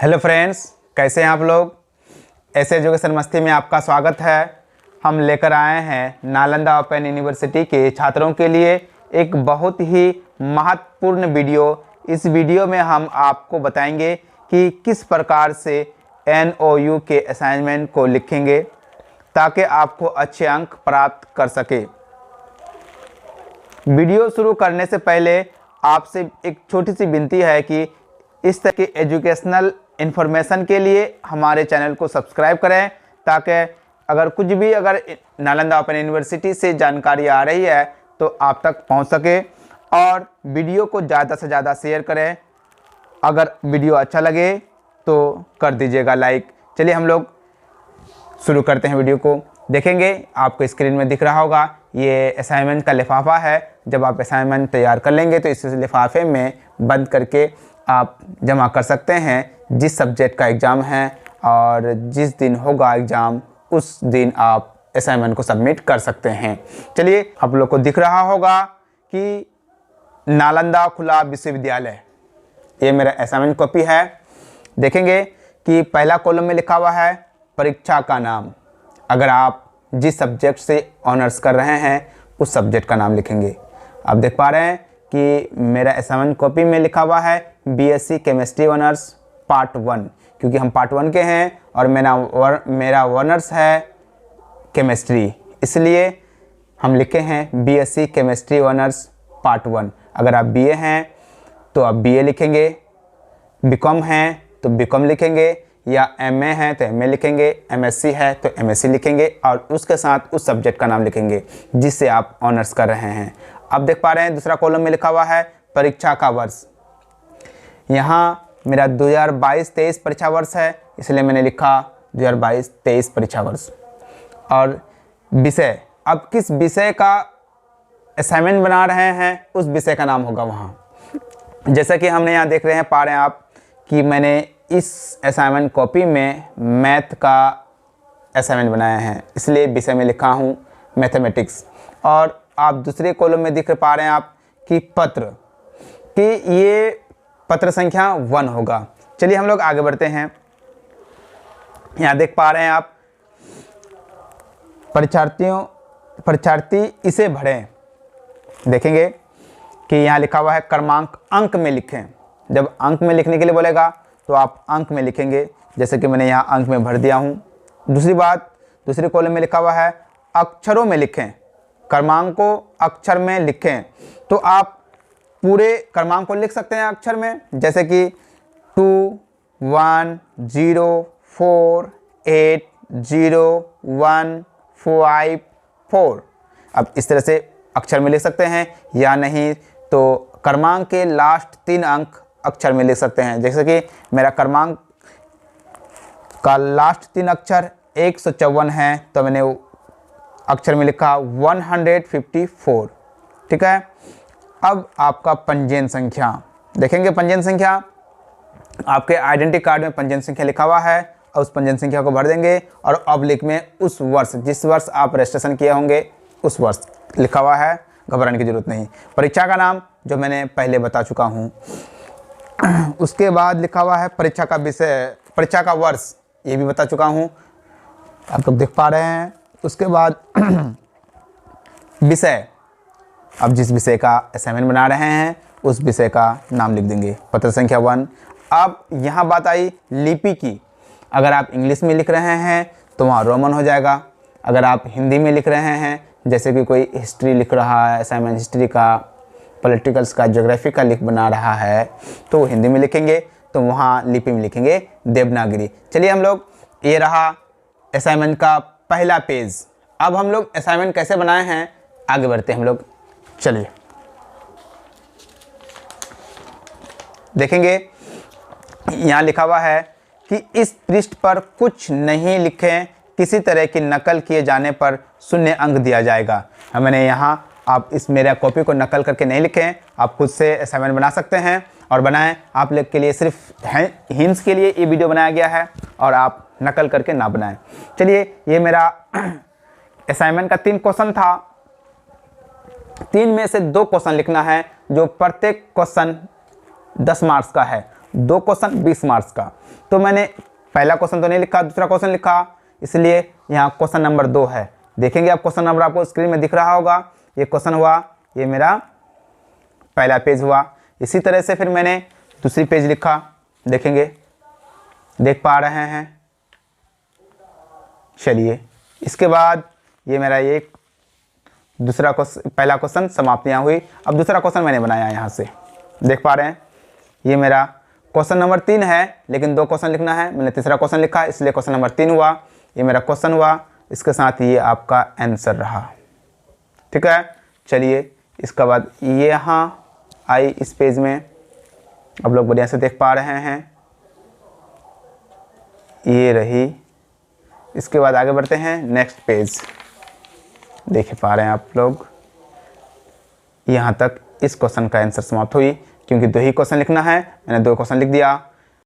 Hello friends, कैसे हैं आप लोग। ऐसे एजुकेशन मस्ती में आपका स्वागत है। हम लेकर आए हैं नालंदा ओपन यूनिवर्सिटी के छात्रों के लिए एक बहुत ही महत्वपूर्ण वीडियो। इस वीडियो में हम आपको बताएंगे कि किस प्रकार से NOU के असाइनमेंट को लिखेंगे ताकि आपको अच्छे अंक प्राप्त कर सके। वीडियो शुरू करने से पहले आपसे एक छोटी सी विनती है कि इस तरह की एजुकेशनल इन्फॉर्मेशन के लिए हमारे चैनल को सब्सक्राइब करें, ताकि अगर नालंदा ओपन यूनिवर्सिटी से जानकारी आ रही है तो आप तक पहुंच सके। और वीडियो को ज़्यादा से ज़्यादा शेयर करें। अगर वीडियो अच्छा लगे तो कर दीजिएगा लाइक। चलिए हम लोग शुरू करते हैं वीडियो को। देखेंगे आपको स्क्रीन में दिख रहा होगा, ये असाइनमेंट का लिफाफा है। जब आप असाइनमेंट तैयार कर लेंगे तो इस लिफाफे में बंद करके आप जमा कर सकते हैं जिस सब्जेक्ट का एग्ज़ाम है, और जिस दिन होगा एग्ज़ाम उस दिन आप असाइनमेंट को सबमिट कर सकते हैं। चलिए, आप लोग को दिख रहा होगा कि नालंदा खुला विश्वविद्यालय, ये मेरा असाइनमेंट कॉपी है। देखेंगे कि पहला कॉलम में लिखा हुआ है परीक्षा का नाम। अगर आप जिस सब्जेक्ट से ऑनर्स कर रहे हैं उस सब्जेक्ट का नाम लिखेंगे। आप देख पा रहे हैं कि मेरा असाइनमेंट कॉपी में लिखा हुआ है BSc केमिस्ट्री ऑनर्स पार्ट 1, क्योंकि हम पार्ट 1 के हैं और मेरा ऑनर्स है केमिस्ट्री, इसलिए हम लिखे हैं BSc केमिस्ट्री ऑनर्स पार्ट 1। अगर आप BA हैं तो आप BA लिखेंगे, BCom हैं तो BCom लिखेंगे, या MA है तो MA लिखेंगे, MSc है तो MSc लिखेंगे, और उसके साथ उस सब्जेक्ट का नाम लिखेंगे जिससे आप ऑनर्स कर रहे हैं। अब देख पा रहे हैं दूसरा कॉलम में लिखा हुआ है परीक्षा का वर्ष। यहाँ मेरा 2022-23 परीक्षा वर्ष है, इसलिए मैंने लिखा 2022-23 परीक्षा वर्ष। और विषय, अब किस विषय का असाइनमेंट बना रहे हैं उस विषय का नाम होगा वहाँ। जैसा कि हमने यहाँ देख रहे हैं, पा रहे हैं आप कि मैंने इस असाइनमेंट कॉपी में मैथ का असाइनमेंट बनाया है, इसलिए विषय में लिखा हूँ मैथमेटिक्स। और आप दूसरे कॉलम में दिख पा रहे हैं आप कि पत्र, कि ये पत्र संख्या 1 होगा। चलिए हम लोग आगे बढ़ते हैं। यहाँ देख पा रहे हैं आप परीक्षार्थी इसे भरें। देखेंगे कि यहाँ लिखा हुआ है क्रमांक अंक में लिखें। जब अंक में लिखने के लिए बोलेगा तो आप अंक में लिखेंगे, जैसे कि मैंने यहाँ अंक में भर दिया हूँ। दूसरी बात, दूसरे कॉलम में लिखा हुआ है अक्षरों में लिखें, क्रमांक को अक्षर में लिखें। तो आप पूरे क्रमांक को लिख सकते हैं अक्षर में, जैसे कि 2 1 0 4 8 0 1 5 4। अब इस तरह से अक्षर में लिख सकते हैं, या नहीं तो क्रमांक के लास्ट 3 अंक अक्षर में लिख सकते हैं। जैसे कि मेरा क्रमांक का लास्ट 3 अक्षर 154 है, तो मैंने अक्षर में लिखा 154। ठीक है। अब आपका पंजीयन संख्या देखेंगे। पंजीयन संख्या आपके आइडेंटिटी कार्ड में पंजीयन संख्या लिखा हुआ है, और उस पंजीयन संख्या को भर देंगे, और ऑब्लिक में उस वर्ष, जिस वर्ष आप रजिस्ट्रेशन किए होंगे उस वर्ष लिखा हुआ है, घबराने की जरूरत नहीं। परीक्षा का नाम जो मैंने पहले बता चुका हूँ। उसके बाद लिखा हुआ है परीक्षा का विषय, परीक्षा का वर्ष, ये भी बता चुका हूँ, आप लोग देख पा रहे हैं। उसके बाद विषय, अब जिस विषय का असाइनमेंट बना रहे हैं उस विषय का नाम लिख देंगे, पत्र संख्या 1। अब यहाँ बात आई लिपि की। अगर आप इंग्लिश में लिख रहे हैं तो वहाँ रोमन हो जाएगा। अगर आप हिंदी में लिख रहे हैं, जैसे कि कोई हिस्ट्री लिख रहा है, असाइनमेंट हिस्ट्री का, पॉलिटिकल्स का, ज्योग्राफी का बना रहा है, तो हिंदी में लिखेंगे, तो वहाँ लिपि में लिखेंगे देवनागरी। चलिए हम लोग, ये रहा असाइनमेंट का पहला पेज। अब हम लोग असाइनमेंट कैसे बनाए हैं आगे बढ़ते हैं हम लोग। चलिए देखेंगे, यहाँ लिखा हुआ है कि इस पृष्ठ पर कुछ नहीं लिखें, किसी तरह की नकल किए जाने पर 0 अंक दिया जाएगा। मैंने यहाँ, आप इस मेरा कॉपी को नकल करके नहीं लिखें, आप खुद से असाइनमेंट बना सकते हैं और बनाएं। आप लोग के लिए सिर्फ हिंट्स के लिए ये वीडियो बनाया गया है, और आप नकल करके ना बनाएं। चलिए, ये मेरा असाइनमेंट का 3 क्वेश्चन था। 3 में से 2 क्वेश्चन लिखना है, जो प्रत्येक क्वेश्चन 10 मार्क्स का है, 2 क्वेश्चन 20 मार्क्स का। तो मैंने पहला क्वेश्चन तो नहीं लिखा, दूसरा क्वेश्चन लिखा, इसलिए यहाँ क्वेश्चन नंबर 2 है। देखेंगे आप क्वेश्चन नंबर आपको स्क्रीन में दिख रहा होगा। ये क्वेश्चन हुआ, ये मेरा पहला पेज हुआ। इसी तरह से फिर मैंने दूसरी पेज लिखा, देखेंगे, देख पा रहे हैं। चलिए, इसके बाद ये मेरा एक दूसरा क्वेश्चन, पहला क्वेश्चन समाप्तियाँ हुई। अब दूसरा क्वेश्चन मैंने बनाया यहाँ से, देख पा रहे हैं। ये मेरा क्वेश्चन नंबर 3 है, लेकिन 2 क्वेश्चन लिखना है। मैंने तीसरा क्वेश्चन लिखा, इसलिए क्वेश्चन नंबर 3 हुआ। ये मेरा क्वेश्चन हुआ, इसके साथ ये आपका आंसर रहा। ठीक है, चलिए इसके बाद ये यहाँ आई इस पेज में, अब लोग बढ़िया से देख पा रहे हैं। ये रही। इसके बाद आगे बढ़ते हैं नेक्स्ट पेज। देख पा रहे हैं आप लोग, यहाँ तक इस क्वेश्चन का आंसर समाप्त हुई। क्योंकि 2 ही क्वेश्चन लिखना है, मैंने 2 क्वेश्चन लिख दिया।